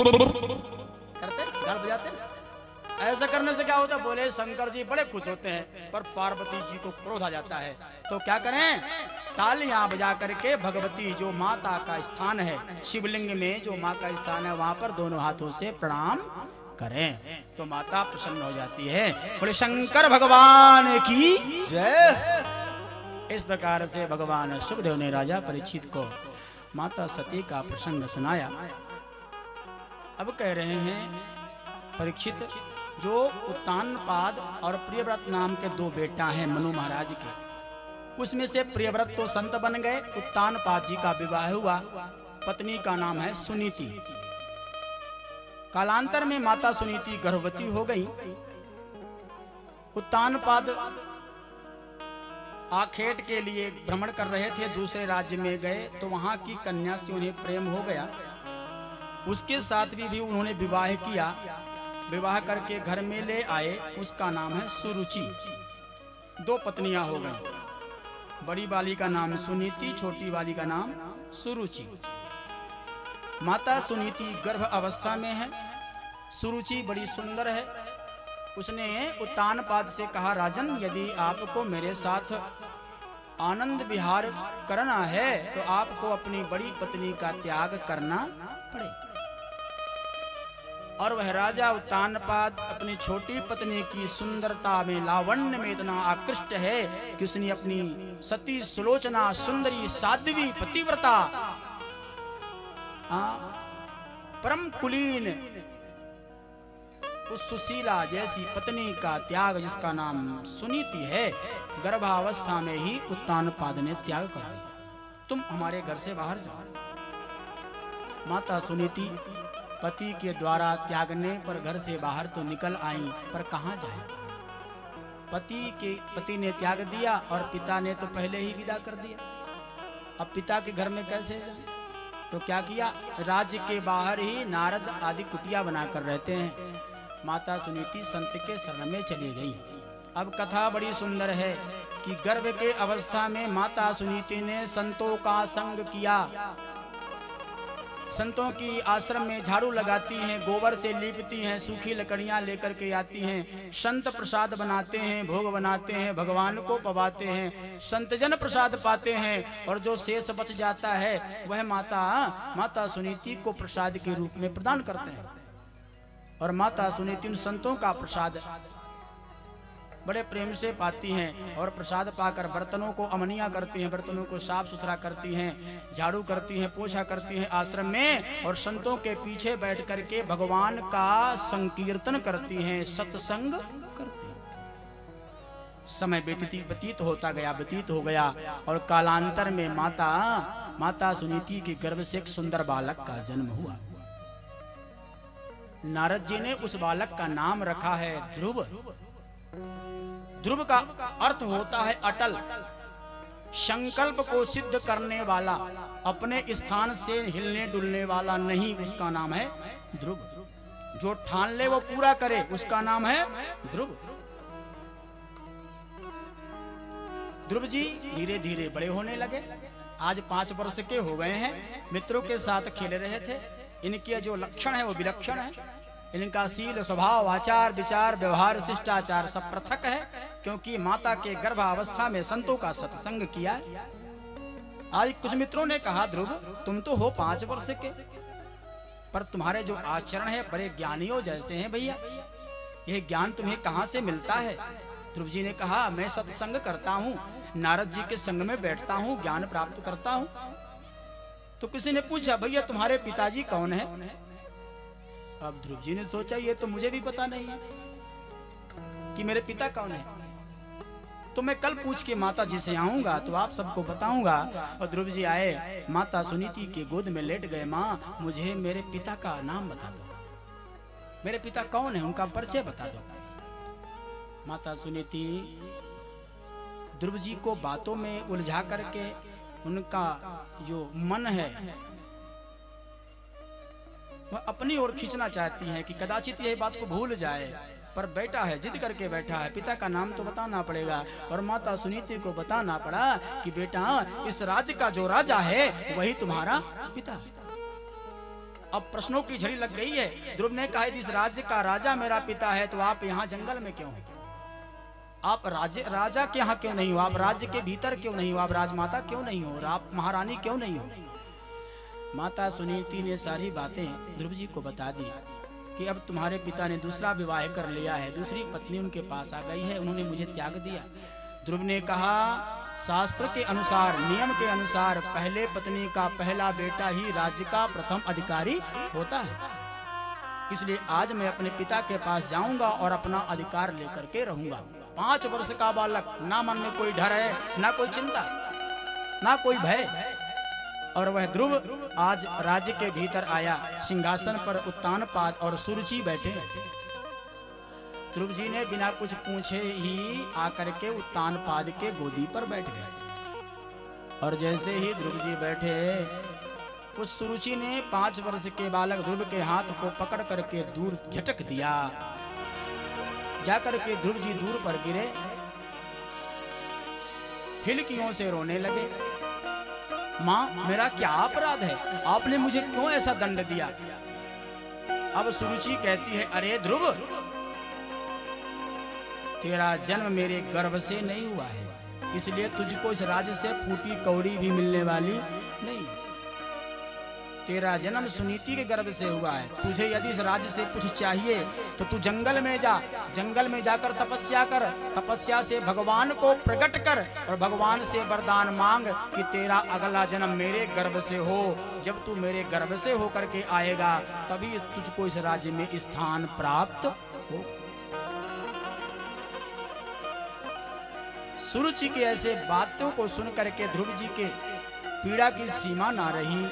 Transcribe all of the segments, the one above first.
करते गाल बजाते। ऐसा करने से क्या होता है? बोले शंकर जी बड़े खुश होते हैं, पर पार्वती जी को क्रोध आ जाता है। तो क्या करें? तालियां बजा करके भगवती जो माता का स्थान है, शिवलिंग में जो माँ का स्थान है, वहां पर दोनों हाथों से प्रणाम करें तो माता प्रसन्न हो जाती है। बोले शंकर भगवान की जय। इस प्रकार से भगवान सुखदेव ने राजा परीक्षित को माता सती का प्रसंग सुनाया। अब कह रहे हैं परीक्षित, जो उत्तानपाद और प्रियव्रत नाम के दो बेटा हैं मनु महाराज के, उसमें से प्रियव्रत तो संत बन गए, उत्तानपाद जी का विवाह हुआ, पत्नी का नाम है सुनीति। कालांतर में माता सुनीति गर्भवती हो गई। उत्तानपाद आखेट के लिए भ्रमण कर रहे थे, दूसरे राज्य में गए तो वहां की कन्या से उन्हें प्रेम हो गया। उसके साथ भी उन्होंने विवाह किया। विवाह करके घर में ले आए, उसका नाम है सुरुचि। दो पत्नियां हो गई, बड़ी वाली का नाम सुनीति, छोटी वाली का नाम सुरुचि। माता सुनीति गर्भ अवस्था में है, सुरुचि बड़ी सुंदर है। उसने उत्तानपाद से कहा, राजन यदि आपको मेरे साथ आनंद विहार करना है तो आपको अपनी बड़ी पत्नी का त्याग करना पड़ेगा। और वह राजा उत्तानपाद अपनी छोटी पत्नी की सुंदरता में, लावण्य में इतना आकृष्ट है कि उसने अपनी सती सुलोचना, सुंदरी साध्वी पतिव्रता, परम कुलीन, उस सुशीला जैसी पत्नी का त्याग, जिसका नाम सुनीति है, गर्भावस्था में ही उत्तानपाद ने त्याग कर दिया। तुम हमारे घर से बाहर जाओ। माता सुनीति पति के द्वारा त्यागने पर घर से बाहर तो निकल आई, पर कहां जाए? पति ने त्याग दिया और पिता ने तो पहले ही विदा कर दिया। अब पिता के घर में कैसे जाए? तो क्या किया? राज्य के बाहर ही नारद आदि कुटिया बनाकर रहते हैं। माता सुनीति संत के शरण में चली गई। अब कथा बड़ी सुंदर है कि गर्भ के अवस्था में माता सुनीति ने संतों का संग किया। संतों की आश्रम में झाड़ू लगाती हैं, गोबर से लीपती हैं, सूखी लकड़ियां लेकर के आती हैं, संत प्रसाद बनाते हैं, भोग बनाते हैं, भगवान को पवाते हैं, संतजन प्रसाद पाते हैं, और जो शेष बच जाता है वह माता सुनीति को प्रसाद के रूप में प्रदान करते हैं। और माता सुनीति उन संतों का प्रसाद बड़े प्रेम से पाती हैं, और प्रसाद पाकर बर्तनों को अमनिया करती हैं, बर्तनों को साफ सुथरा करती हैं, झाड़ू करती हैं, पोछा करती हैं आश्रम में, और संतों के पीछे बैठ करके भगवान का संकीर्तन करती हैं, सत्संग करती हैं। समय व्यतीत हो गया और कालांतर में माता सुनीति के गर्भ से एक सुंदर बालक का जन्म हुआ। नारद जी ने उस बालक का नाम रखा है ध्रुव। ध्रुव का अर्थ होता है अटल, संकल्प को सिद्ध करने वाला, अपने स्थान से हिलने डुलने वाला नहीं, उसका नाम है ध्रुव। जो ठान ले वो पूरा करे, उसका नाम है ध्रुव। ध्रुव जी धीरे धीरे बड़े होने लगे। आज 5 वर्ष के हो गए हैं। मित्रों के साथ खेल रहे थे। इनके जो लक्षण है वो विलक्षण है। इनका शील, स्वभाव, आचार, विचार, व्यवहार, शिष्टाचार सब पृथक है, क्योंकि माता के गर्भावस्था में संतों का सत्संग किया। आज कुछ मित्रों ने कहा, ध्रुव तुम तो हो 5 वर्ष के, पर तुम्हारे जो आचरण है बड़े ज्ञानियों जैसे हैं भैया, यह ज्ञान तुम्हें कहां से मिलता है? ध्रुव जी ने कहा, मैं सत्संग करता हूँ, नारद जी के संग में बैठता हूँ, ज्ञान प्राप्त करता हूँ। तो किसी ने पूछा, भैया तुम्हारे पिताजी कौन है? अब ध्रुव जी ने सोचा, ये तो मुझे भी पता नहीं है कि मेरे पिता कौन है, तो मैं कल पूछ के माता जी से आऊंगा तो आप सबको बताऊंगा। और ध्रुव जी आए, माता सुनीति के गोद में लेट गए। माँ मुझे मेरे पिता का नाम बता दो, मेरे पिता कौन है, उनका परिचय बता दो। माता सुनीति ध्रुव जी को बातों में उलझा करके उनका जो मन है वह अपनी ओर खींचना चाहती हैं कि कदाचित यह बात को भूल जाए, पर बेटा है, जिद करके बैठा है, पिता का नाम तो बताना पड़ेगा। और माता सुनीति को बताना पड़ा कि बेटा इस राज्य का जो राजा है वही तुम्हारा पिता। अब प्रश्नों की झड़ी लग गई है। ध्रुव ने कहा इस राज्य का राजा मेरा पिता है, तो आप यहाँ जंगल में क्यों हो? आप राजा के यहाँ क्यों नहीं हो? आप राज्य के भीतर क्यों नहीं हो? आप राजमाता क्यों नहीं हो? और आप महारानी क्यों नहीं हो? माता सुनीति ने सारी बातें ध्रुव जी को बता दी कि अब तुम्हारे पिता ने दूसरा विवाह कर लिया है, दूसरी पत्नी उनके पास आ गई है, उन्होंने मुझे त्याग दिया। ध्रुव ने कहा शास्त्र के अनुसार, नियम के अनुसार पहले पत्नी का पहला बेटा ही राज्य का प्रथम अधिकारी होता है। इसलिए आज मैं अपने पिता के पास जाऊंगा और अपना अधिकार लेकर के रहूंगा। 5 वर्ष का बालक, ना मन में कोई डर है, ना कोई चिंता, ना कोई भय। और वह ध्रुव आज राज्य के भीतर आया। सिंहासन पर उत्तानपाद और सुरुचि बैठे। ध्रुव जी ने बिना कुछ पूछे ही आकर के उत्तानपाद के गोदी पर बैठ गए। और जैसे ही ध्रुव जी बैठे, उस सुरुचि ने 5 वर्ष के बालक ध्रुव के हाथ को पकड़ करके दूर झटक दिया। जाकर के ध्रुव जी दूर पर गिरे, हिलकियों से रोने लगे। माँ, मेरा क्या अपराध है? आपने मुझे क्यों ऐसा दंड दिया? अब सुरुचि कहती है, अरे ध्रुव, तेरा जन्म मेरे गर्भ से नहीं हुआ है, इसलिए तुझको इस राज्य से फूटी कौड़ी भी मिलने वाली नहीं। तेरा जन्म सुनीति के गर्भ से हुआ है। तुझे यदि इस राज्य से कुछ चाहिए तो तू जंगल में जा, जंगल में जाकर तपस्या कर, तपस्या से भगवान को प्रकट कर और भगवान से वरदान मांग कि तेरा अगला जन्म मेरे गर्भ से हो। जब तू मेरे गर्भ से होकर के आएगा तभी तुझको इस राज्य में स्थान प्राप्त हो। सुरुचि की ऐसे बातों को सुन करके ध्रुव जी के पीड़ा की सीमा ना रही।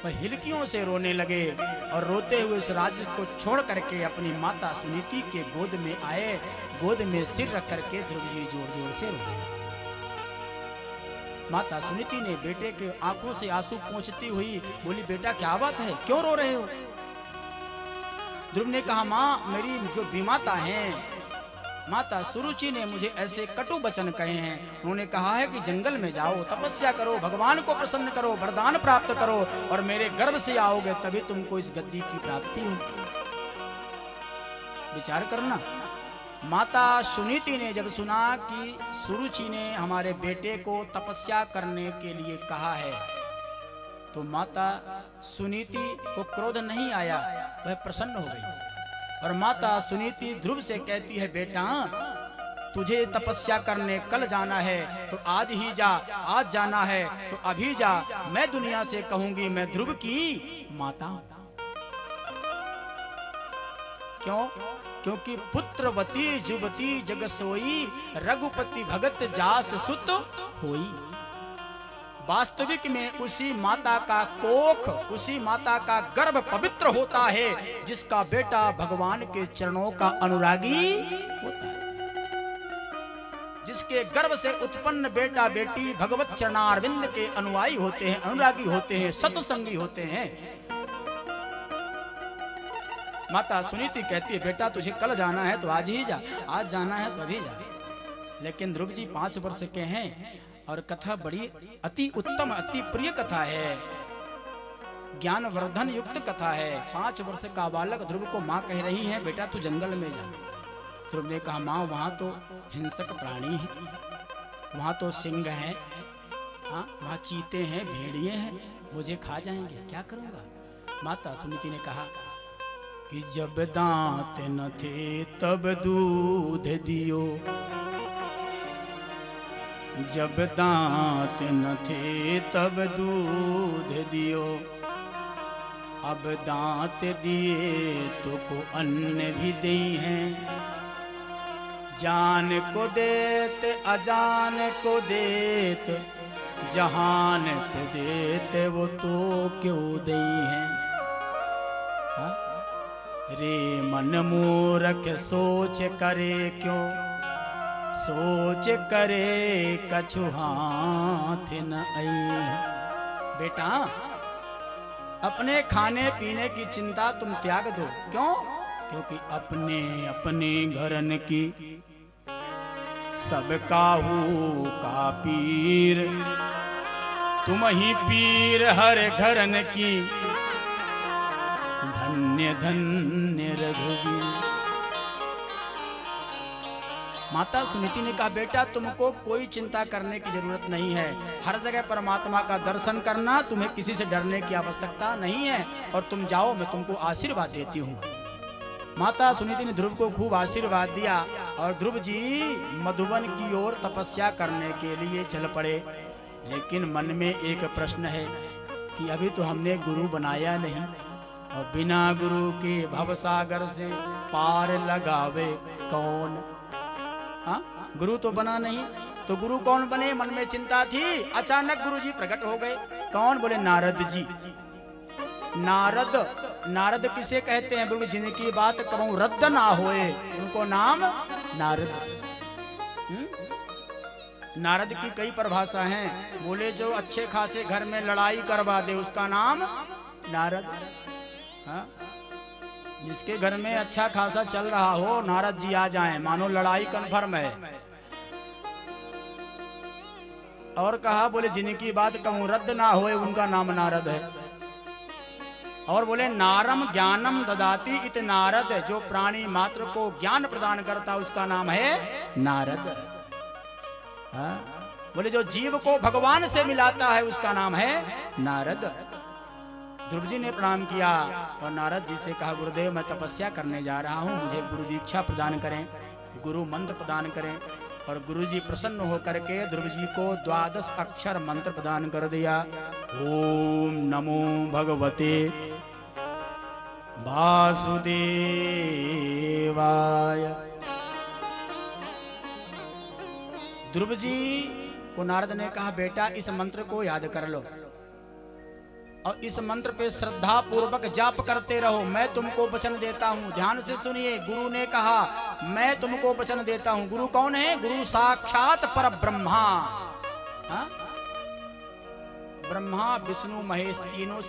वह हिलकियों से रोने लगे और रोते हुए उस राज्य को छोड़ करके अपनी माता सुनीति के गोद में आए। गोद में सिर रख करके ध्रुव जी जोर जोर से रोने लगे। माता सुनीति ने बेटे के आंखों से आंसू पोंछती हुई बोली, बेटा क्या बात है, क्यों रो रहे हो? ध्रुव ने कहा, माँ, मेरी जो विमाता हैं, माता सुरुचि ने मुझे ऐसे कटु वचन कहे हैं। उन्होंने कहा है कि जंगल में जाओ, तपस्या करो, भगवान को प्रसन्न करो, वरदान प्राप्त करो और मेरे गर्भ से आओगे तभी तुमको इस गद्दी की प्राप्ति हो। विचार करना। माता सुनीति ने जब सुना कि सुरुचि ने हमारे बेटे को तपस्या करने के लिए कहा है, तो माता सुनीति को क्रोध नहीं आया, वह प्रसन्न हो गई। और माता सुनीति ध्रुव से कहती है, बेटा, तुझे तपस्या करने कल जाना है तो आज ही जा, आज जाना है तो अभी जा। मैं दुनिया से कहूंगी मैं ध्रुव की माता हूं। क्यों? क्योंकि पुत्रवती जुबती जग सोई, रघुपति भगत जास सुत होई। वास्तविक में उसी माता का कोख, उसी माता का गर्भ पवित्र होता है जिसका बेटा भगवान के चरणों का अनुरागी होता है। जिसके गर्भ से उत्पन्न बेटा बेटी भगवत चरणारविंद के अनुयायी होते हैं, अनुरागी होते हैं, सत्संगी होते हैं। माता सुनीति कहती है, बेटा तुझे कल जाना है तो आज ही जा, आज जाना है तो अभी जा। लेकिन ध्रुव जी 5 वर्ष के हैं और कथा बड़ी अति उत्तम, अति प्रिय कथा है, ज्ञान वर्धन युक्त कथा है। 5 वर्ष का बालक ध्रुव को माँ कह रही है, बेटा तू जंगल में जा। ध्रुव ने कहा, माँ, वहां तो हिंसक प्राणी है, वहां तो सिंह है, हाँ, वहां चीते हैं, भेड़िए हैं, मुझे खा जाएंगे, क्या करूंगा? माता सुनीति ने कहा कि जब दांत न थे तब दूध दियो, जब दांत न थे तब दूध दियो, अब दांत दिए तो को अन्न भी दे हैं। जान को देत अजान को देत, जहान को देते वो तो क्यों दे हैं। रे मन मूरख सोच करे क्यों, सोच करे कछु हाथ न आई। बेटा, अपने खाने पीने की चिंता तुम त्याग दो। क्यों? क्योंकि अपने अपने घरन की सब काहू का पीर, तुम ही पीर हर घरन की। धन्य धन्य रघुवीर। माता सुनीति ने कहा, बेटा तुमको कोई चिंता करने की जरूरत नहीं है। हर जगह परमात्मा का दर्शन करना, तुम्हें किसी से डरने की आवश्यकता नहीं है। और तुम जाओ, मैं तुमको आशीर्वाद देती हूँ। माता सुनीति ने ध्रुव को खूब आशीर्वाद दिया और ध्रुव जी मधुबन की ओर तपस्या करने के लिए चल पड़े। लेकिन मन में एक प्रश्न है कि अभी तो हमने गुरु बनाया नहीं, और बिना गुरु के भवसागर से पार लगावे कौन। हाँ, गुरु तो बना नहीं, तो गुरु कौन बने, मन में चिंता थी। अचानक गुरु जी प्रकट हो गए। कौन? बोले नारद जी। नारद, नारद किसे कहते हैं? बोले जिनकी बात कहूं रद्द ना होए, उनको नाम नारद। नारद की कई परिभाषा हैं। बोले जो अच्छे खासे घर में लड़ाई करवा दे, उसका नाम नारद। हाँ, जिसके घर में अच्छा खासा चल रहा हो, नारद जी आ जाएं, मानो लड़ाई कन्फर्म है। और कहा, बोले जिनकी बात कहूं रद्द ना होए, उनका नाम नारद है। और बोले नारम ज्ञानम ददाति इत नारद, जो प्राणी मात्र को ज्ञान प्रदान करता उसका नाम है नारद। हाँ? बोले जो जीव को भगवान से मिलाता है उसका नाम है नारद। ध्रुव जी ने प्रणाम किया और नारद जी से कहा, गुरुदेव मैं तपस्या करने जा रहा हूँ, मुझे गुरु दीक्षा प्रदान करें, गुरु मंत्र प्रदान करें। और गुरु जी प्रसन्न होकर के ध्रुव जी को 12 अक्षर मंत्र प्रदान कर दिया। ओम नमो भगवते वासुदेवाय। ध्रुव जी को नारद ने कहा, बेटा इस मंत्र को याद कर लो और इस मंत्र पे श्रद्धा पूर्वक जाप करते रहो। मैं तुमको वचन देता हूँ, ध्यान से सुनिए। गुरु ने कहा मैं तुमको वचन देता हूँ। गुरु कौन है? गुरु साक्षात पर ब्रह्मा। हाँ? ब्रह्मा विष्णु महेश तीनों से